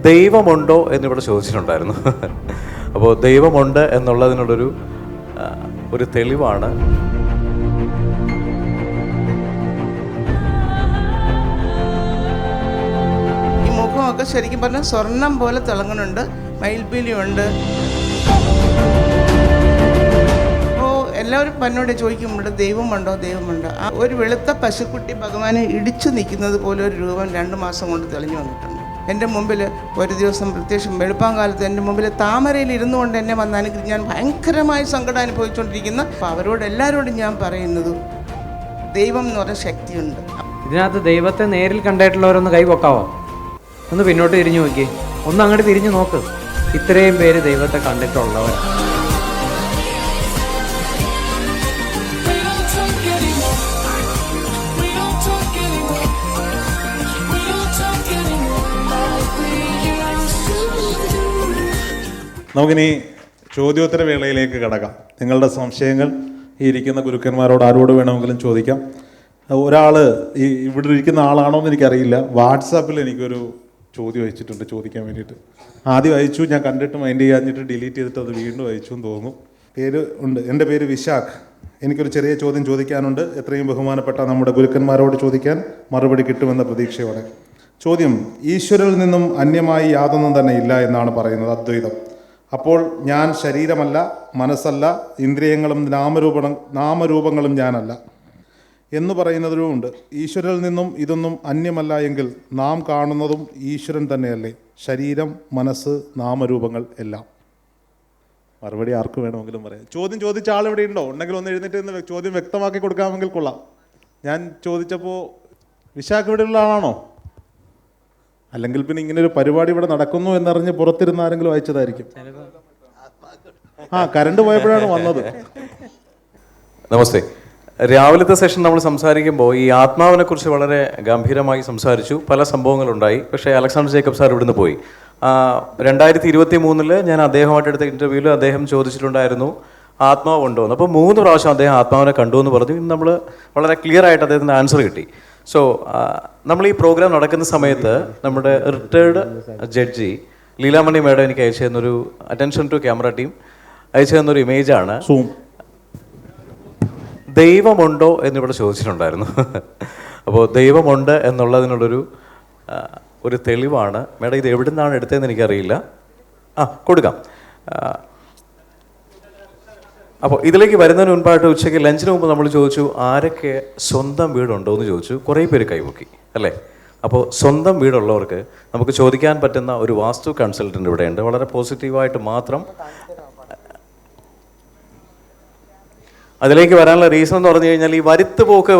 ദൈവമുണ്ടോ എന്നിവിടെ ചോദിച്ചിട്ടുണ്ടായിരുന്നു. അപ്പോൾ ദൈവമുണ്ട് എന്നുള്ളതിനുള്ളൊരു ഒരു തെളിവാണ്. ഈ മുഖമൊക്കെ ശരിക്കും പറഞ്ഞാൽ സ്വർണം പോലെ തിളങ്ങുന്നുണ്ട്, മയിൽപ്പീലിയുണ്ട്. അപ്പോൾ എല്ലാവരും എന്നോട് ചോദിക്കുമ്പോൾ ദൈവമുണ്ടോ ദൈവമുണ്ടോ. ആ ഒരു വെളുത്ത പശുക്കുട്ടി ഭഗവാനെ ഇടിച്ചു നിൽക്കുന്നത് പോലെ ഒരു രൂപം 2 മാസം കൊണ്ട് തെളിഞ്ഞു വന്നിട്ടുണ്ട് എൻ്റെ മുമ്പിൽ. ഒരു ദിവസം പ്രത്യേകിച്ചും വെളുപ്പാങ്കാലത്ത് എൻ്റെ മുമ്പിൽ താമരയിൽ ഇരുന്നു കൊണ്ട് എന്നെ വന്ന് അനുഗ്രഹിച്ച് ഞാൻ ഭയങ്കരമായി സങ്കടം അനുഭവിച്ചുകൊണ്ടിരിക്കുന്ന. അപ്പോൾ അവരോട് എല്ലാവരോടും ഞാൻ പറയുന്നത് ദൈവം എന്ന് പറഞ്ഞ ശക്തിയുണ്ട്. ഇതിനകത്ത് ദൈവത്തെ നേരിൽ കണ്ടിട്ടുള്ളവരൊന്ന് കൈപൊക്കാവോ? ഒന്ന് പിന്നോട്ട് തിരിഞ്ഞു നോക്കി, ഒന്ന് അങ്ങോട്ട് തിരിഞ്ഞു നോക്ക്. ഇത്രയും പേര് ദൈവത്തെ കണ്ടിട്ടുള്ളവർ. നമുക്കിനി ചോദ്യോത്തര വേളയിലേക്ക് കടക്കാം. നിങ്ങളുടെ സംശയങ്ങൾ ഈ ഇരിക്കുന്ന ഗുരുക്കന്മാരോട് ആരോട് വേണമെങ്കിലും ചോദിക്കാം. ഒരാൾ ഇവിടെ ഇരിക്കുന്ന ആളാണോ എന്ന് എനിക്കറിയില്ല, വാട്സാപ്പിൽ എനിക്കൊരു ചോദ്യം അയച്ചിട്ടുണ്ട് ചോദിക്കാൻ വേണ്ടിയിട്ട്. ആദ്യം അയച്ചു, ഞാൻ കണ്ടിട്ട് മൈൻഡ് ചെയ്യാഞ്ഞിട്ട് ഡിലീറ്റ് ചെയ്തിട്ട് അത് വീണ്ടും അയച്ചു എന്ന് തോന്നുന്നു. പേര് ഉണ്ട്, എൻ്റെ പേര് വിശാഖ്. എനിക്കൊരു ചെറിയ ചോദ്യം ചോദിക്കാനുണ്ട്. എത്രയും ബഹുമാനപ്പെട്ട നമ്മുടെ ഗുരുക്കന്മാരോട് ചോദിക്കാൻ മറുപടി കിട്ടുമെന്ന പ്രതീക്ഷയോടെ. ചോദ്യം: ഈശ്വരനിൽ നിന്നും അന്യമായി യാതൊന്നും തന്നെ ഇല്ല എന്നാണ് പറയുന്നത് അദ്വൈതം. അപ്പോൾ ഞാൻ ശരീരമല്ല, മനസ്സല്ല, ഇന്ദ്രിയങ്ങളും നാമരൂപങ്ങളും ഞാനല്ല എന്ന് പറയുന്നതിലുമുണ്ട്. ഈശ്വരനിൽ നിന്നും ഇതൊന്നും അന്യമല്ല എങ്കിൽ നാം കാണുന്നതും ഈശ്വരൻ തന്നെയല്ലേ? ശരീരം, മനസ്സ്, നാമരൂപങ്ങൾ എല്ലാം. മറുപടി ആർക്ക് വേണമെങ്കിലും പറയാം. ചോദ്യം ചോദിച്ച ആളിവിടെ ഉണ്ടോ? ഉണ്ടെങ്കിൽ ഒന്ന് എഴുന്നേറ്റ് ചോദ്യം വ്യക്തമാക്കി കൊടുക്കാമെങ്കിൽ കൊള്ളാം. ഞാൻ ചോദിച്ചപ്പോൾ വിശാഖ് ഇവിടെയുള്ള ആളാണോ? അല്ലെങ്കിൽ പിന്നെ ഇങ്ങനൊരു പരിപാടി ഇവിടെ നടക്കുന്നു എന്നറിഞ്ഞ് പുറത്തിരുന്ന ആരെങ്കിലും അയച്ചതായിരിക്കും. കറണ്ട് പോയപ്പോഴാണ് വന്നത്. നമസ്തേ. രാവിലത്തെ സെഷൻ നമ്മൾ സംസാരിക്കുമ്പോൾ ഈ ആത്മാവിനെ കുറിച്ച് വളരെ ഗംഭീരമായി സംസാരിച്ചു. പല സംഭവങ്ങളുണ്ടായി. പക്ഷേ അലക്സാണ്ടർ ജേക്കബ് സാർ ഇവിടുന്ന് പോയി. 2023 ഞാൻ അദ്ദേഹമായിട്ട് എടുത്ത ഇൻ്റർവ്യൂവിൽ അദ്ദേഹം ചോദിച്ചിട്ടുണ്ടായിരുന്നു ആത്മാവുണ്ടോ എന്ന്. അപ്പോൾ 3 പ്രാവശ്യം അദ്ദേഹം ആത്മാവിനെ കണ്ടു എന്ന് പറഞ്ഞു. ഇന്ന് നമ്മൾ വളരെ ക്ലിയർ ആയിട്ട് അദ്ദേഹത്തിൻ്റെ ആൻസർ കിട്ടി. സോ നമ്മൾ ഈ പ്രോഗ്രാം നടക്കുന്ന സമയത്ത് നമ്മുടെ റിട്ടയർഡ് ജഡ്ജി ലീലാമണി മേഡം എനിക്ക് അയച്ചു തന്നൊരു അറ്റൻഷൻ ടു ക്യാമറ ടീം അയച്ചു തന്നൊരു ഇമേജാണ്. ദൈവമുണ്ടോ എന്നിവിടെ ചോദിച്ചിട്ടുണ്ടായിരുന്നു. അപ്പോൾ ദൈവമുണ്ട് എന്നുള്ളതിനുള്ളൊരു ഒരു തെളിവാണ്. മേഡം ഇത് എവിടെ നിന്നാണ് എടുത്തതെന്ന് എനിക്കറിയില്ല. കൊടുക്കാം. അപ്പോൾ ഇതിലേക്ക് വരുന്നതിന് മുൻപായിട്ട് ഉച്ചയ്ക്ക് ലഞ്ചിന് മുമ്പ് നമ്മൾ ചോദിച്ചു ആരൊക്കെ സ്വന്തം വീടുണ്ടോ എന്ന് ചോദിച്ചു. കുറേ പേര് കൈപൊക്കി അല്ലേ? അപ്പോൾ സ്വന്തം വീടുള്ളവർക്ക് നമുക്ക് ചോദിക്കാൻ പറ്റുന്ന ഒരു വാസ്തു കൺസൾട്ടൻ്റ് ഇവിടെയുണ്ട്. വളരെ പോസിറ്റീവായിട്ട് മാത്രം അതിലേക്ക് വരാനുള്ള റീസൺ എന്ന് പറഞ്ഞു കഴിഞ്ഞാൽ ഈ വരുത്തുപോക്ക്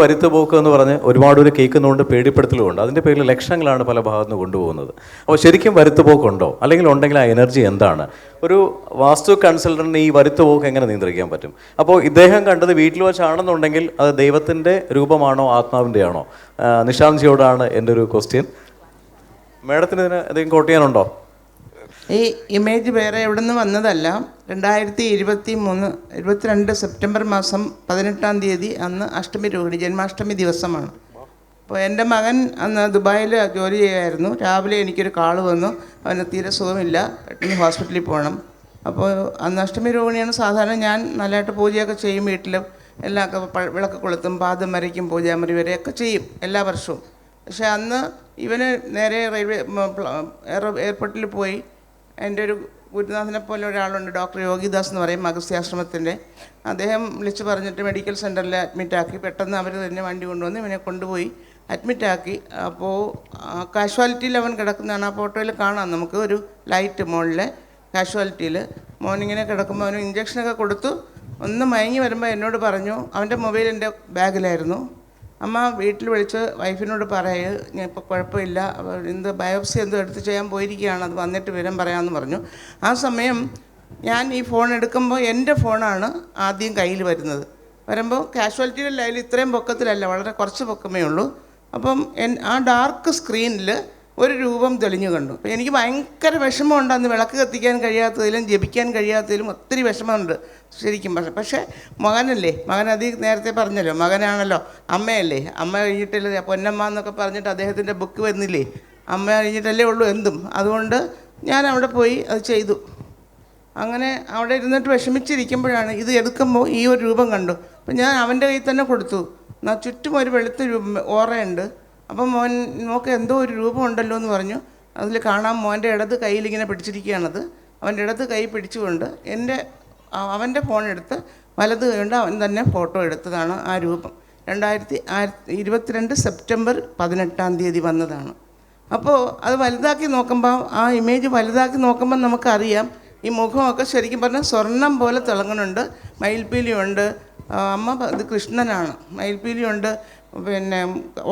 എന്ന് പറഞ്ഞ് ഒരുപാട് പേര് കേൾക്കുന്നുണ്ട്, പേടിപ്പെടുത്തലുമുണ്ട്. അതിൻ്റെ പേരിൽ ലക്ഷങ്ങളാണ് പല ഭാഗത്തു നിന്ന് കൊണ്ടുപോകുന്നത്. അപ്പോൾ ശരിക്കും വരുത്തുപോക്കുണ്ടോ, അല്ലെങ്കിൽ ഉണ്ടെങ്കിൽ ആ എനർജി എന്താണ്? ഒരു വാസ്തു കൺസൾട്ടൻറ്റിന് ഈ വരുത്തുപോക്ക് എങ്ങനെ നിയന്ത്രിക്കാൻ പറ്റും? അപ്പോൾ ഇദ്ദേഹം കണ്ടത് വീട്ടിൽ വെച്ചാണെന്നുണ്ടെങ്കിൽ അത് ദൈവത്തിൻ്റെ രൂപമാണോ ആത്മാവിൻ്റെ ആണോ? നിഷാന്ത് ജിയോടാണ് എൻ്റെ ഒരു ക്വസ്റ്റ്യൻ. മേഡത്തിന് ഇതിന് എന്തെങ്കിലും കോട്ട് ചെയ്യാനുണ്ടോ? ഈ ഇമേജ് വേറെ എവിടെ നിന്ന് വന്നതല്ല. 2022 സെപ്റ്റംബർ മാസം 18-ാം തീയതി അന്ന് അഷ്ടമി രോഹിണി, ജന്മാഷ്ടമി ദിവസമാണ്. അപ്പോൾ എൻ്റെ മകൻ അന്ന് ദുബായിൽ ജോലി ചെയ്യുമായിരുന്നു. രാവിലെ എനിക്കൊരു കാള് വന്നു, അവന് തീരെ സുഖമില്ല, പെട്ടെന്ന് ഹോസ്പിറ്റലിൽ പോകണം. അപ്പോൾ അന്ന് അഷ്ടമി രോഹിണിയാണ്. സാധാരണ ഞാൻ നല്ലതായിട്ട് പൂജയൊക്കെ ചെയ്യും, വീട്ടിൽ എല്ലാം വിളക്ക് കൊളുത്തും, പാദം വരയ്ക്കും, പൂജാമുറി വരെയൊക്കെ ചെയ്യും എല്ലാ വർഷവും. പക്ഷേ അന്ന് ഇവന് നേരെ എയർപോർട്ടിൽ പോയി. എൻ്റെ ഒരു ഗുരുനാഥനെ പോലെ ഒരാളുണ്ട്, ഡോക്ടർ യോഗിദാസ് എന്ന് പറയും, അഗസ്ത്യാശ്രമത്തിൻ്റെ. അദ്ദേഹം വിളിച്ച് പറഞ്ഞിട്ട് മെഡിക്കൽ സെൻറ്ററിൽ അഡ്മിറ്റാക്കി. പെട്ടെന്ന് അവർ തന്നെ വണ്ടി കൊണ്ടുവന്ന് ഇവനെ കൊണ്ടുപോയി അഡ്മിറ്റാക്കി. അപ്പോൾ കാഷ്വാലിറ്റിയിൽ അവൻ കിടക്കുന്നതാണ്. ആ ഫോട്ടോയിൽ കാണാം നമുക്ക് ഒരു ലൈറ്റ് മുകളിൽ കാഷ്വാലിറ്റിയിൽ. മോർണിങ്ങിനെ കിടക്കുമ്പോൾ അവന് ഇഞ്ചക്ഷനൊക്കെ കൊടുത്തു. ഒന്ന് മയങ്ങി വരുമ്പോൾ എന്നോട് പറഞ്ഞു, അവൻ്റെ മൊബൈൽ എൻ്റെ ബാഗിലായിരുന്നു. അമ്മ വീട്ടിൽ വിളിച്ച് വൈഫിനോട് പറയുക, ഞാൻ ഇപ്പോൾ കുഴപ്പമില്ല, ബയോപ്സി എന്തോ എടുത്ത് ചെയ്യാൻ പോയിരിക്കുകയാണ്, അത് വന്നിട്ട് വിവരം പറയാമെന്ന് പറഞ്ഞു. ആ സമയം ഞാൻ ഈ ഫോൺ എടുക്കുമ്പോൾ എൻ്റെ ഫോണാണ് ആദ്യം കയ്യിൽ വരുന്നത്. വരുമ്പോൾ കാഷ്വാലിറ്റിയുടെ ലൈനിൽ ഇത്രയും പൊക്കത്തിലല്ല, വളരെ കുറച്ച് പൊക്കമേ ഉള്ളൂ. അപ്പം ആ ഡാർക്ക് സ്ക്രീനിൽ ഒരു രൂപം തെളിഞ്ഞു കണ്ടു. അപ്പോൾ എനിക്ക് ഭയങ്കര വിഷമമുണ്ട്. അന്ന് വിളക്ക് കത്തിക്കാൻ കഴിയാത്തതിലും ജപിക്കാൻ കഴിയാത്തതിലും ഒത്തിരി വിഷമമുണ്ട് ശരിക്കും. പക്ഷേ മകനല്ലേ, മകൻ നേരത്തെ പറഞ്ഞല്ലോ, മകനാണല്ലോ, അമ്മയല്ലേ, അമ്മ കഴിഞ്ഞിട്ടില്ല പൊന്നമ്മ എന്നൊക്കെ പറഞ്ഞിട്ട് അദ്ദേഹത്തിൻ്റെ ബുക്ക് വരുന്നില്ലേ, അമ്മ കഴിഞ്ഞിട്ടല്ലേ ഉള്ളൂ എന്തും. അതുകൊണ്ട് ഞാൻ അവിടെ പോയി അത് ചെയ്തു. അങ്ങനെ അവിടെ ഇരുന്നിട്ട് വിഷമിച്ചിരിക്കുമ്പോഴാണ് ഇത് എടുക്കുമ്പോൾ ഈ ഒരു രൂപം കണ്ടു. അപ്പം ഞാൻ അവൻ്റെ കയ്യിൽ തന്നെ കൊടുത്തു. എന്നാൽ ചുറ്റും ഒരു വെളുത്ത ഓറയുണ്ട്. അപ്പം മോൻ നോക്ക് എന്തോ ഒരു രൂപം ഉണ്ടല്ലോ എന്ന് പറഞ്ഞു. അതിൽ കാണാം മോൻ്റെ ഇടത് കയ്യിലിങ്ങനെ പിടിച്ചിരിക്കുകയാണത്. അവൻ്റെ ഇടത് കൈ പിടിച്ചുകൊണ്ട് അവൻ്റെ ഫോണെടുത്ത് വലത് കൈകൊണ്ട് അവൻ തന്നെ ഫോട്ടോ എടുത്തതാണ് ആ രൂപം. 2022 സെപ്റ്റംബർ 18 വന്നതാണ്. അപ്പോൾ അത് വലുതാക്കി നോക്കുമ്പോൾ ആ ഇമേജ് വലുതാക്കി നോക്കുമ്പോൾ നമുക്കറിയാം ഈ മുഖമൊക്കെ ശരിക്കും പറഞ്ഞാൽ സ്വർണം പോലെ തിളങ്ങുന്നുണ്ട്. മയിൽപ്പീലിയുണ്ട്. അമ്മ ഇത് കൃഷ്ണനാണ്. മയിൽപ്പീലിയുണ്ട്, പിന്നെ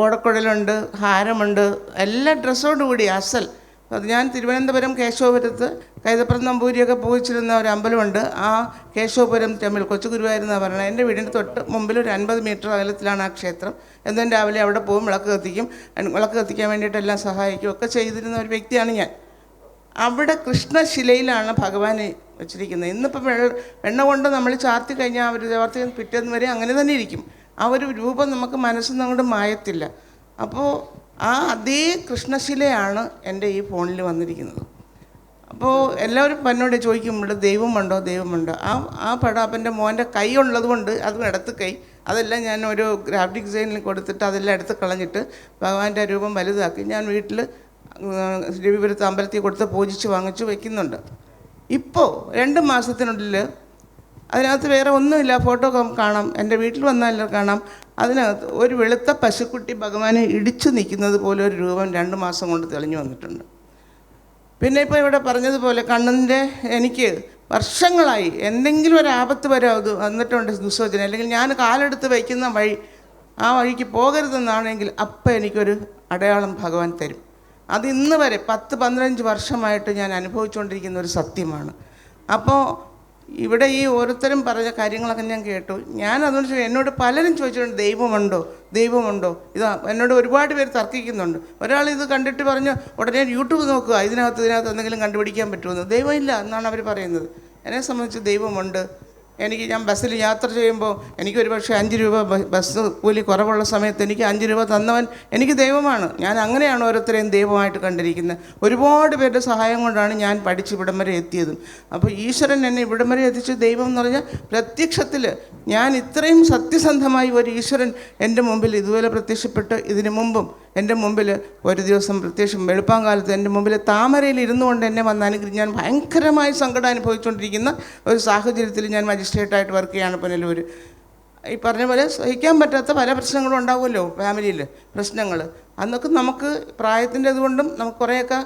ഓടക്കുഴലുണ്ട്, ഹാരമുണ്ട്, എല്ലാ ഡ്രസ്സോട് കൂടി അസൽ. അത് ഞാൻ തിരുവനന്തപുരം കേശവപുരത്ത് കൈതപ്രം നമ്പൂരിയൊക്കെ പൂജിച്ചിരുന്ന ഒരു അമ്പലമുണ്ട്. ആ കേശവപുരം ടെമ്പിൾ, കൊച്ചു ഗുരുവായൂരെന്നാണ് പറയുന്നത്. എൻ്റെ വീടിൻ്റെ തൊട്ട് മുമ്പിൽ ഒരു 50 മീറ്റർ അകലത്തിലാണ് ആ ക്ഷേത്രം. എന്നും രാവിലെ അവിടെ പോകും, വിളക്ക് കത്തിക്കും. വിളക്ക് കത്തിക്കാൻ വേണ്ടിയിട്ടെല്ലാം സഹായിക്കും ഒക്കെ ചെയ്തിരുന്ന ഒരു വ്യക്തിയാണ് ഞാൻ. അവിടെ കൃഷ്ണശിലയിലാണ് ഭഗവാൻ വെച്ചിരിക്കുന്നത്. ഇന്നിപ്പോൾ വെണ്ണ കൊണ്ട് നമ്മൾ ചാർത്തി കഴിഞ്ഞാൽ അവർ ചാർത്തി പിറ്റേന്ന് വരെ അങ്ങനെ തന്നെ ഇരിക്കും. ആ ഒരു രൂപം നമുക്ക് മനസ്സിൽ നിന്ന് അങ്ങോട്ട് മായത്തില്ല. അപ്പോൾ ആ അതേ കൃഷ്ണശിലയാണ് എൻ്റെ ഈ ഫോണിൽ വന്നിരിക്കുന്നത്. അപ്പോൾ എല്ലാവരും എന്നോട് ചോദിക്കും ഇവിടെ ദൈവമുണ്ടോ ദൈവമുണ്ടോ. ആ പടം അപ്പം മോൻ്റെ കൈ ഉള്ളത് കൊണ്ട് അതും ഇടത്ത് കൈ, അതെല്ലാം ഞാൻ ഒരു ഗ്രാഫിക് ഡിസൈനിൽ കൊടുത്തിട്ട് അതെല്ലാം എടുത്ത് കളഞ്ഞിട്ട് ഭഗവാന്റെ രൂപം വലുതാക്കി ഞാൻ വീട്ടിൽ രവിപുരത്ത് അമ്പലത്തിൽ കൊടുത്ത് പൂജിച്ച് വാങ്ങിച്ച് വയ്ക്കുന്നുണ്ട്. ഇപ്പോൾ 2 മാസത്തിനുള്ളിൽ അതിനകത്ത് വേറെ ഒന്നുമില്ല. ഫോട്ടോ കാണാം, എൻ്റെ വീട്ടിൽ വന്നാൽ കാണാം. അതിനകത്ത് ഒരു വെളുത്ത പശുക്കുട്ടി ഭഗവാനെ ഇടിച്ചു നിൽക്കുന്നത് പോലെ ഒരു രൂപം 2 മാസം കൊണ്ട് തെളിഞ്ഞു വന്നിട്ടുണ്ട്. പിന്നെ ഇപ്പോൾ ഇവിടെ പറഞ്ഞതുപോലെ കണ്ണിൻ്റെ എനിക്ക് വർഷങ്ങളായി എന്തെങ്കിലും ഒരു ആപത്ത് വന്നിട്ടുണ്ട് ദുസ്സോചന, അല്ലെങ്കിൽ ഞാൻ കാലെടുത്ത് വയ്ക്കുന്ന വഴി ആ വഴിക്ക് പോകരുതെന്നാണെങ്കിൽ അപ്പം എനിക്കൊരു അടയാളം ഭഗവാൻ തരും. അത് ഇന്ന് വരെ 10-15 വർഷമായിട്ട് ഞാൻ അനുഭവിച്ചുകൊണ്ടിരിക്കുന്ന ഒരു സത്യമാണ്. അപ്പോൾ ഇവിടെ ഈ ഓരോരുത്തരും പറഞ്ഞ കാര്യങ്ങളൊക്കെ ഞാൻ കേട്ടു. ഞാൻ അതുകൊണ്ട് എന്നോട് പലരും ചോദിച്ചിട്ടുണ്ട് ദൈവമുണ്ടോ ദൈവമുണ്ടോ. എന്നോട് ഒരുപാട് പേര് തർക്കിക്കുന്നുണ്ട്. ഒരാൾ ഇത് കണ്ടിട്ട് പറഞ്ഞു ഉടനെ യൂട്യൂബ് നോക്കുക, ഇതിനകത്ത് എന്തെങ്കിലും കണ്ടുപിടിക്കാൻ പറ്റുമെന്ന്. ദൈവമില്ല എന്നാണ് അവർ പറയുന്നത്. എന്നെ സംബന്ധിച്ച് ദൈവമുണ്ട്. ഞാൻ ബസ്സിൽ യാത്ര ചെയ്യുമ്പോൾ എനിക്കൊരു പക്ഷേ 5 രൂപ ബസ് കൂലി കുറവുള്ള സമയത്ത് എനിക്ക് 5 രൂപ തന്നവൻ എനിക്ക് ദൈവമാണ്. ഞാൻ അങ്ങനെയാണ് ഓരോരുത്തരെയും ദൈവമായിട്ട് കണ്ടിരിക്കുന്നത്. ഒരുപാട് പേരുടെ സഹായം കൊണ്ടാണ് ഞാൻ പഠിച്ച് ഇവിടം വരെ എത്തിയതും. അപ്പോൾ ഈശ്വരൻ എന്നെ ഇവിടം വരെ എത്തിച്ച് ദൈവം എന്ന് പറഞ്ഞാൽ പ്രത്യക്ഷത്തിൽ ഞാൻ ഇത്രയും സത്യസന്ധമായി ഒരു ഈശ്വരൻ എൻ്റെ മുമ്പിൽ ഇതുപോലെ പ്രത്യക്ഷപ്പെട്ട് ഇതിനു മുമ്പും എൻ്റെ മുമ്പിൽ ഒരു ദിവസം പ്രത്യക്ഷം വെളുപ്പാങ്കാലത്ത് എൻ്റെ മുമ്പിൽ താമരയിൽ ഇരുന്നു കൊണ്ട് എന്നെ വന്ന് അനുഗ്രഹിച്ച് ഞാൻ ഭയങ്കരമായി സങ്കടം അനുഭവിച്ചുകൊണ്ടിരിക്കുന്ന ഒരു സാഹചര്യത്തിൽ ഞാൻ മജിസ്ട്രേറ്റായിട്ട് വർക്ക് ചെയ്യാണ് പുനലൂർ. ഈ പറഞ്ഞ പോലെ സഹിക്കാൻ പറ്റാത്ത പല പ്രശ്നങ്ങളും ഉണ്ടാവുമല്ലോ ഫാമിലിയിൽ പ്രശ്നങ്ങൾ. അന്നൊക്കെ നമുക്ക് പ്രായത്തിൻ്റെ അതുകൊണ്ടും നമുക്ക് കുറേയൊക്കെ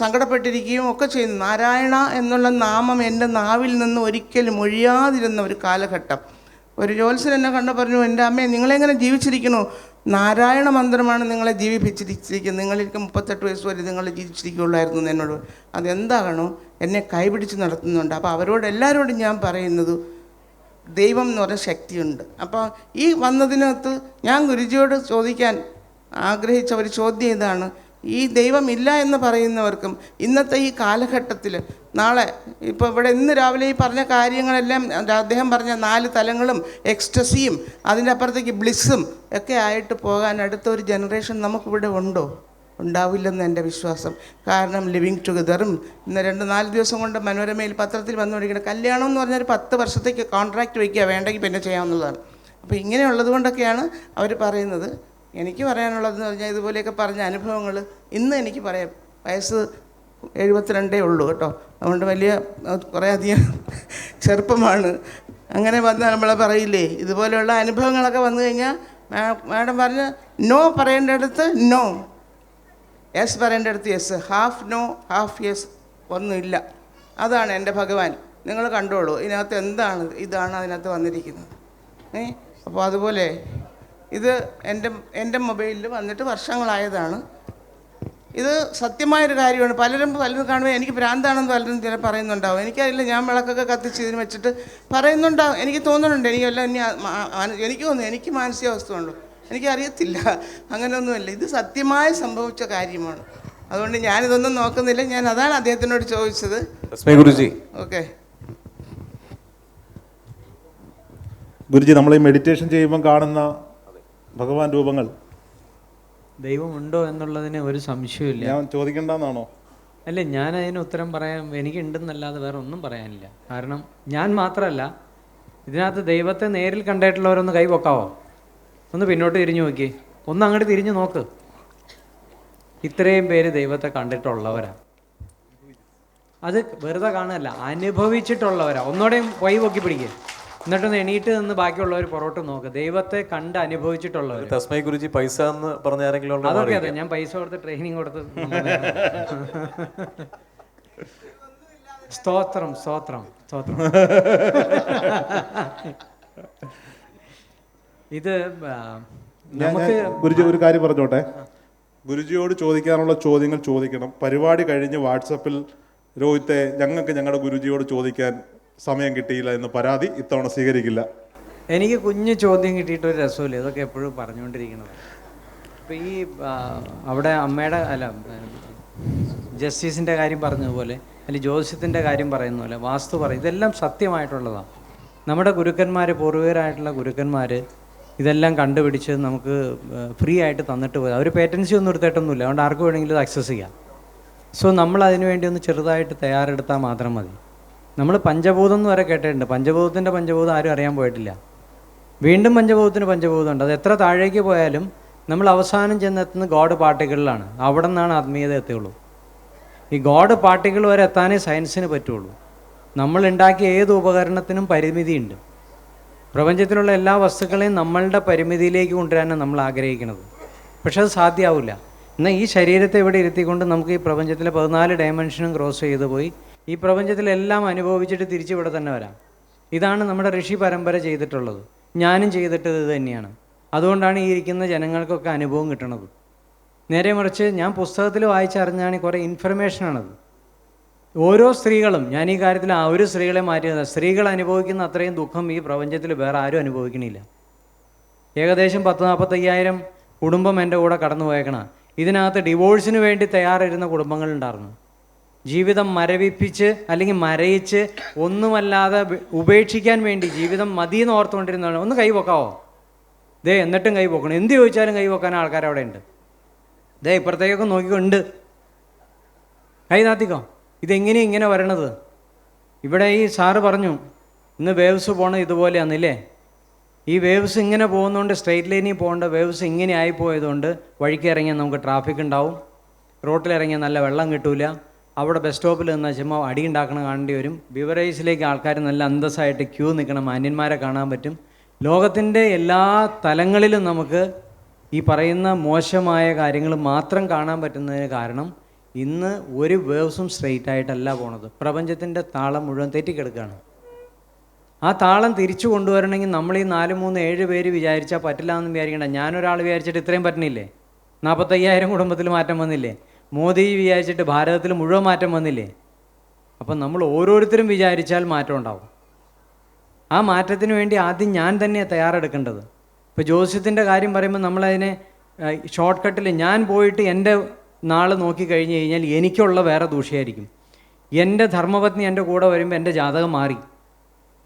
സങ്കടപ്പെട്ടിരിക്കുകയും ഒക്കെ ചെയ്യുന്നു. നാരായണ എന്നുള്ള നാമം എൻ്റെ നാവിൽ നിന്ന് ഒരിക്കലും ഒഴിയാതിരുന്ന ഒരു കാലഘട്ടം. ഒരു ജ്യോത്സ്യൻ എന്നെ കണ്ടു പറഞ്ഞു, എൻ്റെ അമ്മയെ നിങ്ങളെങ്ങനെ ജീവിച്ചിരിക്കണോ, നാരായണ മന്ത്രമാണ് നിങ്ങളെ ജീവിപ്പിച്ചിരിക്കുന്നത്, നിങ്ങൾക്ക് 38 വയസ്സ് വരെ നിങ്ങൾ ജീവിച്ചിരിക്കുകയുള്ളായിരുന്നു എന്നോട്. അതെന്താകണോ എന്നെ കൈപിടിച്ച് നടത്തുന്നുണ്ട്. അപ്പോൾ അവരോട് എല്ലാവരോടും ഞാൻ പറയുന്നത് ദൈവം എന്ന് പറഞ്ഞ ശക്തിയുണ്ട്. അപ്പോൾ ഈ വന്നതിനകത്ത് ഞാൻ ഗുരുജിയോട് ചോദിക്കാൻ ആഗ്രഹിച്ച ഒരു ചോദ്യം ഇതാണ്. ഈ ദൈവമില്ല എന്ന് പറയുന്നവർക്കും ഇന്നത്തെ ഈ കാലഘട്ടത്തിൽ നാളെ ഇപ്പോൾ ഇവിടെ ഇന്ന് രാവിലെ ഈ പറഞ്ഞ കാര്യങ്ങളെല്ലാം അദ്ദേഹം പറഞ്ഞ 4 തലങ്ങളും എക്സ്റ്റസിയും അതിൻ്റെ അപ്പുറത്തേക്ക് ബ്ലിസ്സും ഒക്കെ ആയിട്ട് പോകാൻ അടുത്ത ഒരു ജനറേഷൻ നമുക്കിവിടെ ഉണ്ടോ? ഉണ്ടാവില്ലെന്ന് എൻ്റെ വിശ്വാസം. കാരണം ലിവിങ് ടുഗദറും ഇന്ന് 2-4 ദിവസം കൊണ്ട് മനോരമയിൽ പത്രത്തിൽ വന്നുകൊണ്ടിരിക്കുന്നത് കല്യാണം എന്ന് പറഞ്ഞാൽ 10 വർഷത്തേക്ക് കോൺട്രാക്റ്റ് വയ്ക്കുക, വേണ്ടെങ്കിൽ പിന്നെ ചെയ്യാവുന്നതാണ്. അപ്പോൾ ഇങ്ങനെയുള്ളത് കൊണ്ടൊക്കെയാണ് അവർ പറയുന്നത്. എനിക്ക് പറയാനുള്ളതെന്ന് പറഞ്ഞാൽ ഇതുപോലെയൊക്കെ പറഞ്ഞ അനുഭവങ്ങൾ ഇന്ന് എനിക്ക് പറയാം. വയസ്സ് 72 ഉള്ളൂ കേട്ടോ. അതുകൊണ്ട് വലിയ കുറേ അധികം ചെറുപ്പമാണ്. അങ്ങനെ വന്നാൽ നമ്മളെ പറയില്ലേ ഇതുപോലെയുള്ള അനുഭവങ്ങളൊക്കെ വന്നു കഴിഞ്ഞാൽ മാഡം പറഞ്ഞ് നോ പറയേണ്ടടുത്ത് നോ, യെസ് പറയേണ്ടടുത്ത് yes, half no half yes ഒന്നുമില്ല. അതാണ് എൻ്റെ ഭഗവാൻ. നിങ്ങൾ കണ്ടോളൂ ഇതിനകത്ത് എന്താണ്, ഇതാണ് അതിനകത്ത് വന്നിരിക്കുന്നത്. അപ്പോൾ അതുപോലെ ഇത് എൻ്റെ മൊബൈലിൽ വന്നിട്ട് വർഷങ്ങളായതാണ്. ഇത് സത്യമായൊരു കാര്യമാണ്. പലരും കാണുമ്പോൾ എനിക്ക് ഭ്രാന്താണെന്ന് പലരും ചില പറയുന്നുണ്ടാവും. എനിക്കറിയില്ല, ഞാൻ വിളക്കൊക്കെ കത്തിച്ച് ഇതിന് വെച്ചിട്ട് പറയുന്നുണ്ടാവും. എനിക്ക് തോന്നുന്നുണ്ട് എനിക്കെല്ലാം എനിക്ക് തോന്നുന്നു എനിക്ക് മാനസികാവസ്ഥയുണ്ടോ എനിക്കറിയത്തില്ല. അങ്ങനെയൊന്നുമില്ല, ഇത് സത്യമായി സംഭവിച്ച കാര്യമാണ്. അതുകൊണ്ട് ഞാനിതൊന്നും നോക്കുന്നില്ല. ഞാൻ അതാണ് അദ്ദേഹത്തിനോട് ചോദിച്ചത്. ഗുരുജി, ഓക്കെ ഗുരുജി, നമ്മൾ ഈ മെഡിറ്റേഷൻ ചെയ്യുമ്പം കാണുന്ന ഭഗവാൻ രൂപങ്ങൾ ദൈവമുണ്ടോ എന്നുള്ളതിന് ഒരു സംശയമില്ല. ഞാൻ ചോദിക്കണ്ടെന്നാണോ? അല്ല, ഞാൻ അതിന് ഉത്തരം പറയാൻ എനിക്കുണ്ടെന്നല്ലാതെ വേറെ ഒന്നും പറയാനില്ല. കാരണം ഞാൻ മാത്രമല്ല, ഇതിനകത്ത് ദൈവത്തെ നേരിൽ കണ്ടിട്ടുള്ളവരൊന്ന് കൈ പൊക്കാവോ? ഒന്ന് പിന്നോട്ട് തിരിഞ്ഞു നോക്കി, ഒന്ന് അങ്ങോട്ട് തിരിഞ്ഞു നോക്ക്. ഇത്രയും പേര് ദൈവത്തെ കണ്ടിട്ടുള്ളവരാ. അത് വെറുതെ കാണുകയല്ല, അനുഭവിച്ചിട്ടുള്ളവരാ. ഒന്നുകൂടെയും കൈ പൊക്കി പിടിക്കുക, എന്നിട്ടൊന്ന് എണീറ്റ് നിന്ന് ബാക്കിയുള്ളവർ പുറോട്ട് നോക്ക്. ദൈവത്തെ കണ്ട് അനുഭവിച്ചിട്ടുള്ളവർ. തസ്മൈ ഗുരുജി പൈസ എന്ന് പറഞ്ഞ ആരെങ്കിലും ഉണ്ടോ? അതൊക്കെ അതെ, ഞാൻ പൈസ കൊടുത്ത് ട്രെയിനിങ് കൊടുത്ത്. സ്തോത്രം സ്തോത്രം സ്തോത്രം. ഇത് നമുക്ക് ഗുരുജി ഒരു കാര്യം പറഞ്ഞോട്ടെ. ഗുരുജിയോട് ചോദിക്കാനുള്ള ചോദ്യങ്ങൾ ചോദിക്കണം. പരിപാടി കഴിഞ്ഞ് വാട്സപ്പിൽ രോഹിത്തെ ഞങ്ങൾക്ക് ഞങ്ങളുടെ ഗുരുജിയോട് ചോദിക്കാൻ സമയം കിട്ടിയില്ല എന്ന് പരാതി ഇത്തവണ സ്വീകരിക്കില്ല. എനിക്ക് കുഞ്ഞു ചോദ്യം കിട്ടിയിട്ടൊരു രസമില്ല, ഇതൊക്കെ എപ്പോഴും പറഞ്ഞുകൊണ്ടിരിക്കുന്നത്. ഇപ്പം ഈ അവിടെ അമ്മയുടെ ജസ്റ്റിസിൻ്റെ കാര്യം പറഞ്ഞതുപോലെ, അല്ലെങ്കിൽ ജ്യോതിഷത്തിൻ്റെ കാര്യം പറയുന്ന പോലെ, വാസ്തു പറയും, ഇതെല്ലാം സത്യമായിട്ടുള്ളതാണ്. നമ്മുടെ ഗുരുക്കന്മാർ, പൂർവികരായിട്ടുള്ള ഗുരുക്കന്മാർ ഇതെല്ലാം കണ്ടുപിടിച്ച് നമുക്ക് ഫ്രീ ആയിട്ട് തന്നിട്ട് പോയി. അവർ പേറ്റൻസി ഒന്നും എടുത്തിട്ടൊന്നുമില്ല, അതുകൊണ്ട് ആർക്ക് വേണമെങ്കിലും ഇത് അക്സസ് ചെയ്യാം. സോ നമ്മൾ അതിനു വേണ്ടി ഒന്ന് ചെറുതായിട്ട് തയ്യാറെടുത്താൽ മാത്രം മതി. നമ്മൾ പഞ്ചഭൂതം എന്ന് വരെ കേട്ടിട്ടുണ്ട്. പഞ്ചഭൂതത്തിൻ്റെ പഞ്ചഭൂതം ആരും അറിയാൻ പോയിട്ടില്ല. വീണ്ടും പഞ്ചഭൂതത്തിന് പഞ്ചഭൂതമുണ്ട്. അത് എത്ര താഴേക്ക് പോയാലും നമ്മൾ അവസാനം ചെന്നെത്തുന്ന ഗോഡ് പാർട്ടിക്കിളിലാണ്. അവിടെ നിന്നാണ് ആത്മീയത എത്തുകയുള്ളൂ. ഈ ഗോഡ് പാർട്ടിക്കിൾ വരെ എത്താനേ സയൻസിന് പറ്റുള്ളൂ. നമ്മൾ ഉണ്ടാക്കിയ ഏത് ഉപകരണത്തിനും പരിമിതിയുണ്ട്. പ്രപഞ്ചത്തിലുള്ള എല്ലാ വസ്തുക്കളെയും നമ്മളുടെ പരിമിതിയിലേക്ക് കൊണ്ടുവരാനാണ് നമ്മൾ ആഗ്രഹിക്കുന്നത്. പക്ഷെ അത് സാധ്യമാവില്ല. എന്നാൽ ഈ ശരീരത്തെ ഇവിടെ ഇരുത്തിക്കൊണ്ട് നമുക്ക് ഈ പ്രപഞ്ചത്തിലെ 14 ഡയമെൻഷനും ക്രോസ് ചെയ്ത് പോയി ഈ പ്രപഞ്ചത്തിലെല്ലാം അനുഭവിച്ചിട്ട് തിരിച്ചിവിടെ തന്നെ വരാം. ഇതാണ് നമ്മുടെ ഋഷി പരമ്പര ചെയ്തിട്ടുള്ളത്. ഞാനും ചെയ്തിട്ടത് ഇത് തന്നെയാണ്. അതുകൊണ്ടാണ് ഈ ഇരിക്കുന്ന ജനങ്ങൾക്കൊക്കെ അനുഭവം കിട്ടണത്. നേരെ മറിച്ച് ഞാൻ പുസ്തകത്തിൽ വായിച്ചറിഞ്ഞാണ് കുറേ ഇൻഫർമേഷനാണത്. ഓരോ സ്ത്രീകളും, ഞാൻ ഈ കാര്യത്തിൽ ആ ഒരു സ്ത്രീകളെ മാറ്റിയത്, സ്ത്രീകൾ അനുഭവിക്കുന്ന അത്രയും ദുഃഖം ഈ പ്രപഞ്ചത്തിൽ വേറെ ആരും അനുഭവിക്കണില്ല. ഏകദേശം 10-45,000 കുടുംബം എൻ്റെ കൂടെ കടന്നു പോയേക്കണ. ഇതിനകത്ത് ഡിവോഴ്സിന് വേണ്ടി തയ്യാറിരുന്ന കുടുംബങ്ങളുണ്ടായിരുന്നു. ജീവിതം മരവിപ്പിച്ച് അല്ലെങ്കിൽ മരയിച്ച് ഒന്നുമല്ലാതെ ഉപേക്ഷിക്കാൻ വേണ്ടി ജീവിതം മതിയെന്ന് ഓർത്തുകൊണ്ടിരുന്നതാണ്. ഒന്ന് കൈ പൊക്കാവോ? ദേ എന്നിട്ടും കൈ പൊക്കണം. എന്ത് ചോദിച്ചാലും കൈ പൊക്കാൻ ആൾക്കാരവിടെ ഉണ്ട്. ദേ ഇപ്പുറത്തേക്കൊക്കെ നോക്കിക്കൊണ്ട് കൈ നാത്തിക്കോ. ഇതെങ്ങനെയാണ് ഇങ്ങനെ വരണത്? ഇവിടെ ഈ സാറ് പറഞ്ഞു ഇന്ന് വേവ്സ് പോകണം ഇതുപോലെയാണെന്നില്ലേ. ഈ വേവ്സ് ഇങ്ങനെ പോകുന്നതുകൊണ്ട്, സ്ട്രെയിറ്റ് ലൈനിൽ പോകേണ്ട വേവ്സ് ഇങ്ങനെ ആയിപ്പോയതുകൊണ്ട് വഴിക്ക് ഇറങ്ങിയാൽ നമുക്ക് ട്രാഫിക് ഉണ്ടാവും, റോട്ടിലിറങ്ങിയാൽ നല്ല വെള്ളം കിട്ടൂല, അവിടെ ബസ് സ്റ്റോപ്പിൽ നിന്നാൽ ചുമ്മാ അടി ഉണ്ടാക്കണം കാണേണ്ടി വരും, ബിവറേജിലേക്ക് ആൾക്കാർ നല്ല അന്തസ്സായിട്ട് ക്യൂ നിൽക്കണം, മാന്യന്മാരെ കാണാൻ പറ്റും. ലോകത്തിൻ്റെ എല്ലാ തലങ്ങളിലും നമുക്ക് ഈ പറയുന്ന മോശമായ കാര്യങ്ങൾ മാത്രം കാണാൻ പറ്റുന്നതിന് കാരണം ഇന്ന് ഒരു വേവ്സും സ്ട്രെയിറ്റ് ആയിട്ടല്ല പോണത്. പ്രപഞ്ചത്തിൻ്റെ താളം മുഴുവൻ തെറ്റിക്കെടുക്കുകയാണ്. ആ താളം തിരിച്ചു കൊണ്ടുവരണമെങ്കിൽ നമ്മൾ ഈ 4, 3, 7 പേര് വിചാരിച്ചാൽ പറ്റില്ല എന്ന് വിചാരിക്കേണ്ട. ഞാനൊരാൾ വിചാരിച്ചിട്ട് ഇത്രയും പറ്റണില്ലേ? 45,000 കുടുംബത്തിൽ മാറ്റം വന്നില്ലേ? മോദി വിചാരിച്ചിട്ട് ഭാരതത്തിൽ മുഴുവൻ മാറ്റം വന്നില്ലേ? അപ്പം നമ്മൾ ഓരോരുത്തരും വിചാരിച്ചാൽ മാറ്റം ഉണ്ടാവും. ആ മാറ്റത്തിന് വേണ്ടി ആദ്യം ഞാൻ തന്നെയാണ് തയ്യാറെടുക്കേണ്ടത്. ഇപ്പോൾ ജ്യോതിഷത്തിൻ്റെ കാര്യം പറയുമ്പോൾ നമ്മളതിനെ ഷോർട്ട് കട്ടിൽ ഞാൻ പോയിട്ട് എൻ്റെ നാൾ നോക്കി കഴിഞ്ഞ് കഴിഞ്ഞാൽ എനിക്കുള്ള വേറെ ദൂഷ്യമായിരിക്കും. എൻ്റെ ധർമ്മപത്നി എൻ്റെ കൂടെ വരുമ്പോൾ എൻ്റെ ജാതകം മാറി.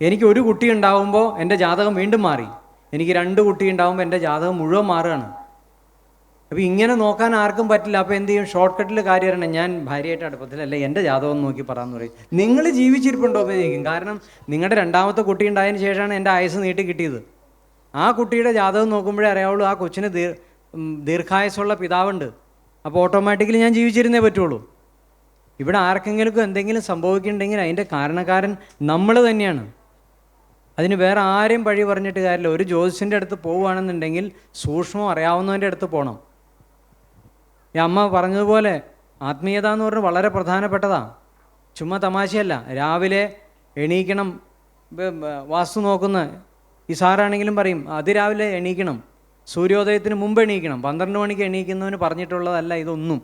എനിക്ക് ഒരു കുട്ടി ഉണ്ടാകുമ്പോൾ എൻ്റെ ജാതകം വീണ്ടും മാറി. എനിക്ക് 2 കുട്ടി ഉണ്ടാകുമ്പോൾ എൻ്റെ ജാതകം മുഴുവൻ മാറുകയാണ്. അപ്പോൾ ഇങ്ങനെ നോക്കാൻ ആർക്കും പറ്റില്ല. അപ്പോൾ എന്ത് ചെയ്യും? ഷോർട്ട് കട്ടിൽ കാര്യം അറിയണം. ഞാൻ ഭാര്യയായിട്ട് അടുപ്പത്തിലല്ല, എൻ്റെ ജാതകം നോക്കി പറയാമെന്ന് പറയും. നിങ്ങൾ ജീവിച്ചിരിപ്പുണ്ടോ എന്ന് ചോദിക്കും. കാരണം നിങ്ങളുടെ 2ാമത്തെ കുട്ടി ഉണ്ടായതിന് ശേഷമാണ് എൻ്റെ ആയുസ് നീട്ടി കിട്ടിയത്. ആ കുട്ടിയുടെ ജാതകം നോക്കുമ്പോഴേ അറിയാവുള്ളൂ ആ കൊച്ചിന് ദീർഘായുസുള്ള പിതാവുണ്ട്. അപ്പോൾ ഓട്ടോമാറ്റിക്കലി ഞാൻ ജീവിച്ചിരുന്നേ പറ്റുള്ളൂ. ഇവിടെ ആർക്കെങ്കിലും എന്തെങ്കിലും സംഭവിക്കുന്നുണ്ടെങ്കിൽ അതിൻ്റെ കാരണക്കാരൻ നമ്മൾ തന്നെയാണ്. അതിന് വേറെ ആരെയും പഴി പറഞ്ഞിട്ട് കാര്യമില്ല. ഒരു ജ്യോതിഷൻ്റെ അടുത്ത് പോവുകയാണെന്നുണ്ടെങ്കിൽ സൂക്ഷ്മം അറിയാവുന്നവൻ്റെ അടുത്ത് പോകണം. ഈ അമ്മ പറഞ്ഞതുപോലെ ആത്മീയത എന്ന് പറഞ്ഞാൽ വളരെ പ്രധാനപ്പെട്ടതാണ്. ചുമ്മാ തമാശയല്ല. രാവിലെ എണീക്കണം. വാസ്തു നോക്കുന്ന ഈ സാറാണെങ്കിലും പറയും അതിരാവിലെ എണീക്കണം, സൂര്യോദയത്തിന് മുമ്പ് എണീക്കണം. 12 മണിക്ക് എണീക്കുന്നവന് പറഞ്ഞിട്ടുള്ളതല്ല ഇതൊന്നും.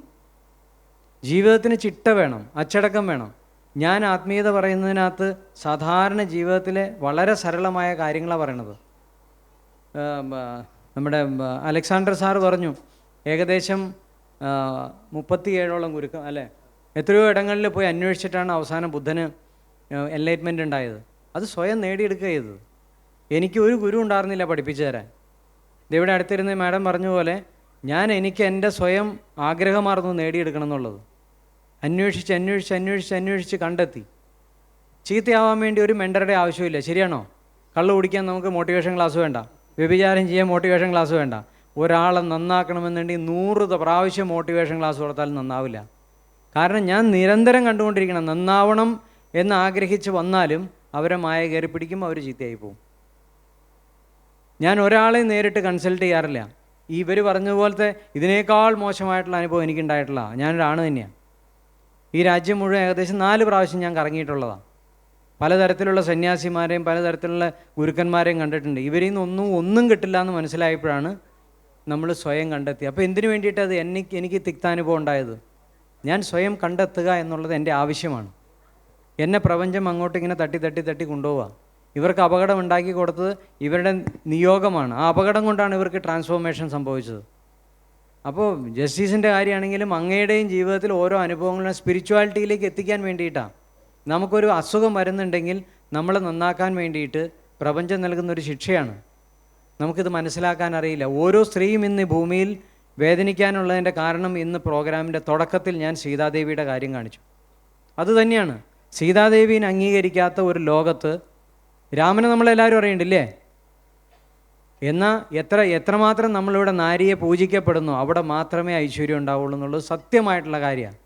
ജീവിതത്തിന് ചിട്ട വേണം, അച്ചടക്കം വേണം. ഞാൻ ആത്മീയത പറയുന്നതിനകത്ത് സാധാരണ ജീവിതത്തിലെ വളരെ സരളമായ കാര്യങ്ങളാണ് പറയണത്. നമ്മുടെ അലക്സാണ്ടർ സാറ് പറഞ്ഞു ഏകദേശം 37ഓളം ഗുരുക്കൾ അല്ലേ, എത്രയോ ഇടങ്ങളിൽ പോയി അന്വേഷിച്ചിട്ടാണ് അവസാനം ബുദ്ധന് എൻലൈറ്റ്മെൻ്റ് ഉണ്ടായത്. അത് സ്വയം നേടിയെടുക്കുക ചെയ്തത്. എനിക്ക് ഒരു ഗുരു ഉണ്ടായിരുന്നില്ല പഠിപ്പിച്ചു തരാൻ. ഇതിവിടെ അടുത്തിരുന്ന് മാഡം പറഞ്ഞ പോലെ എനിക്ക് എൻ്റെ സ്വയം ആഗ്രഹമാർന്നു നേടിയെടുക്കണം എന്നുള്ളത്. അന്വേഷിച്ച് കണ്ടെത്തി. ചീത്തയാവാൻ വേണ്ടി ഒരു മെൻറ്ററുടെ ആവശ്യമില്ല, ശരിയാണോ? കള്ളു കുടിക്കാൻ നമുക്ക് മോട്ടിവേഷൻ ക്ലാസ് വേണ്ട, വ്യഭിചാരം ചെയ്യാൻ മോട്ടിവേഷൻ ക്ലാസ് വേണ്ട. ഒരാളെ നന്നാക്കണമെന്നുണ്ടെങ്കിൽ 100 പ്രാവശ്യം മോട്ടിവേഷൻ ക്ലാസ് കൊടുത്താലും നന്നാവില്ല. കാരണം ഞാൻ നിരന്തരം കണ്ടുകൊണ്ടിരിക്കണം, നന്നാവണം എന്ന് ആഗ്രഹിച്ച് വന്നാലും അവരെ മായ കയറി പിടിക്കും, അവർ ചീത്തയായി പോകും. ഞാൻ ഒരാളെ നേരിട്ട് കൺസൾട്ട് ചെയ്യാറില്ല. ഇവർ പറഞ്ഞതുപോലത്തെ ഇതിനേക്കാൾ മോശമായിട്ടുള്ള അനുഭവം എനിക്കുണ്ടായിട്ടില്ല. ഞാനൊരാണ് തന്നെയാണ്. ഈ രാജ്യം മുഴുവൻ ഏകദേശം 4 പ്രാവശ്യം ഞാൻ കറങ്ങിയിട്ടുള്ളതാണ്. പലതരത്തിലുള്ള സന്യാസിമാരെയും പലതരത്തിലുള്ള ഗുരുക്കന്മാരെയും കണ്ടിട്ടുണ്ട്. ഇവരിൽ നിന്ന് ഒന്നും കിട്ടില്ല എന്ന് മനസ്സിലായപ്പോഴാണ് നമ്മൾ സ്വയം കണ്ടെത്തി. അപ്പോൾ എന്തിനു വേണ്ടിയിട്ട് അത് എനിക്ക് തിക്താനുഭവം ഉണ്ടായത്? ഞാൻ സ്വയം കണ്ടെത്തുക എന്നുള്ളത് എൻ്റെ ആവശ്യമാണ്. എന്നെ പ്രപഞ്ചം അങ്ങോട്ട് ഇങ്ങനെ തട്ടി കൊണ്ടുപോവുക. ഇവർക്ക് അപകടം ഉണ്ടാക്കി കൊടുത്തത് ഇവരുടെ നിയോഗമാണ്. ആ അപകടം കൊണ്ടാണ് ഇവർക്ക് ട്രാൻസ്ഫോർമേഷൻ സംഭവിച്ചത്. അപ്പോൾ ജസ്റ്റിസിൻ്റെ കാര്യമാണെങ്കിലും അങ്ങയുടെയും ജീവിതത്തിൽ ഓരോ അനുഭവങ്ങളും സ്പിരിച്വാലിറ്റിയിലേക്ക് എത്തിക്കാൻ വേണ്ടിയിട്ടാണ്. നമുക്കൊരു അസുഖം വരുന്നുണ്ടെങ്കിൽ നമ്മളെ നന്നാക്കാൻ വേണ്ടിയിട്ട് പ്രപഞ്ചം നൽകുന്നൊരു ശിക്ഷയാണ്. നമുക്കിത് മനസ്സിലാക്കാൻ അറിയില്ല. ഓരോ സ്ത്രീയും ഇന്ന് ഭൂമിയിൽ വേദനിക്കാനുള്ളതിൻ്റെ കാരണം ഇന്ന് പ്രോഗ്രാമിൻ്റെ തുടക്കത്തിൽ ഞാൻ സീതാദേവിയുടെ കാര്യം കാണിച്ചു. അതുതന്നെയാണ്, സീതാദേവീനെ അംഗീകരിക്കാത്ത ഒരു ലോകത്ത് രാമനെ നമ്മളെല്ലാവരും അറിയണ്ടില്ലേ? എന്നാൽ എത്രമാത്രം നമ്മളിവിടെ നാരിയെ പൂജിക്കപ്പെടുന്നു അവിടെ മാത്രമേ ഐശ്വര്യം ഉണ്ടാവുള്ളൂ എന്നുള്ളത് സത്യമായിട്ടുള്ള കാര്യമാണ്.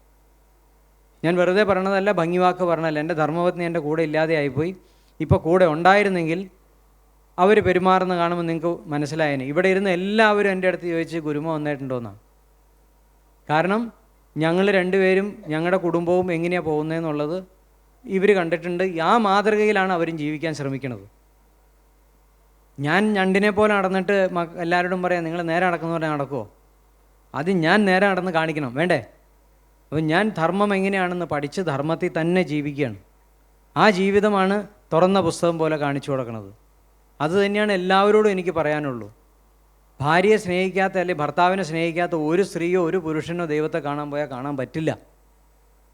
ഞാൻ വെറുതെ പറയണതല്ല, ഭംഗിവാക്ക് പറഞ്ഞല്ല. എൻ്റെ ധർമ്മപത്നി എൻ്റെ കൂടെ ഇല്ലാതെ ആയിപ്പോയി. ഇപ്പോൾ കൂടെ ഉണ്ടായിരുന്നെങ്കിൽ അവർ പെരുമാറുന്ന കാണുമ്പോൾ നിങ്ങൾക്ക് മനസ്സിലായേനെ. ഇവിടെ ഇരുന്ന് എല്ലാവരും എൻ്റെ അടുത്ത് ചോദിച്ച് ഗുരുമ വന്നിട്ടുണ്ടോയെന്നാണ്. കാരണം ഞങ്ങൾ രണ്ടുപേരും ഞങ്ങളുടെ കുടുംബവും എങ്ങനെയാണ് പോകുന്നതെന്നുള്ളത് ഇവർ കണ്ടിട്ടുണ്ട്. ആ മാതൃകയിലാണ് അവരും ജീവിക്കാൻ ശ്രമിക്കുന്നത്. ഞാൻ ഞണ്ടിനെ പോലെ നടന്നിട്ട് എല്ലാവരോടും പറയാം നിങ്ങൾ നേരെ നടക്കുന്നവരെ നടക്കുമോ? അത് ഞാൻ നേരെ നടന്ന് കാണിക്കണം വേണ്ടേ? അപ്പോൾ ഞാൻ ധർമ്മം എങ്ങനെയാണെന്ന് പഠിച്ച് ധർമ്മത്തിൽ തന്നെ ജീവിക്കുകയാണ്. ആ ജീവിതമാണ് തുറന്ന പുസ്തകം പോലെ കാണിച്ചു കൊടുക്കുന്നത്. അത് തന്നെയാണ് എല്ലാവരോടും എനിക്ക് പറയാനുള്ളൂ. ഭാര്യയെ സ്നേഹിക്കാത്ത അല്ലെങ്കിൽ ഭർത്താവിനെ സ്നേഹിക്കാത്ത ഒരു സ്ത്രീയോ ഒരു പുരുഷനോ ദൈവത്തെ കാണാൻ പോയാൽ കാണാൻ പറ്റില്ല.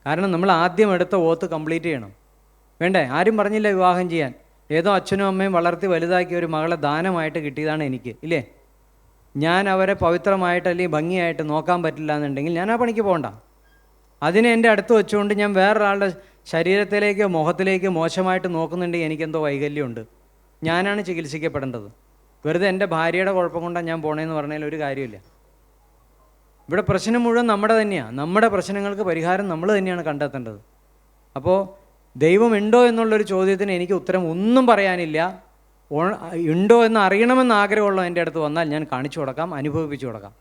കാരണം നമ്മൾ ആദ്യം എടുത്ത ഓത്ത് കംപ്ലീറ്റ് ചെയ്യണം. വേണ്ടേ? ആരും പറഞ്ഞില്ല വിവാഹം ചെയ്യാൻ. ഏതോ അച്ഛനും അമ്മയും വളർത്തി വലുതാക്കിയ ഒരു മകളെ ദാനമായിട്ട് കിട്ടിയതാണ് എനിക്ക്, ഇല്ലേ? ഞാൻ അവരെ പവിത്രമായിട്ട് അല്ലെങ്കിൽ ഭംഗിയായിട്ട് നോക്കാൻ പറ്റില്ല എന്നുണ്ടെങ്കിൽ ഞാൻ ആ പണിക്ക് പോകണ്ട. അതിനെ എൻ്റെ അടുത്ത് വെച്ചുകൊണ്ട് ഞാൻ വേറൊരാളുടെ ശരീരത്തിലേക്കോ മുഖത്തിലേക്കോ മോശമായിട്ട് നോക്കുന്നുണ്ടെങ്കിൽ എനിക്കെന്തോ വൈകല്യമുണ്ട്. ഞാനാണ് ചികിത്സിക്കപ്പെടേണ്ടത്. വെറുതെ എൻ്റെ ഭാര്യയുടെ കുഴപ്പം കൊണ്ടാണ് ഞാൻ പോണേന്ന് പറഞ്ഞാൽ ഒരു കാര്യമില്ല. ഇവിടെ പ്രശ്നം മുഴുവൻ നമ്മുടെ തന്നെയാണ്. നമ്മുടെ പ്രശ്നങ്ങൾക്ക് പരിഹാരം നമ്മൾ തന്നെയാണ് കണ്ടെത്തേണ്ടത്. അപ്പോൾ ദൈവം ഉണ്ടോ എന്നുള്ളൊരു ചോദ്യത്തിന് എനിക്ക് ഉത്തരം ഒന്നും പറയാനില്ല. ഉണ്ടോ എന്ന് അറിയണമെന്ന് ആഗ്രഹമുള്ള എൻ്റെ അടുത്ത് വന്നാൽ ഞാൻ കാണിച്ചു കൊടുക്കാം, അനുഭവിപ്പിച്ചു കൊടുക്കാം.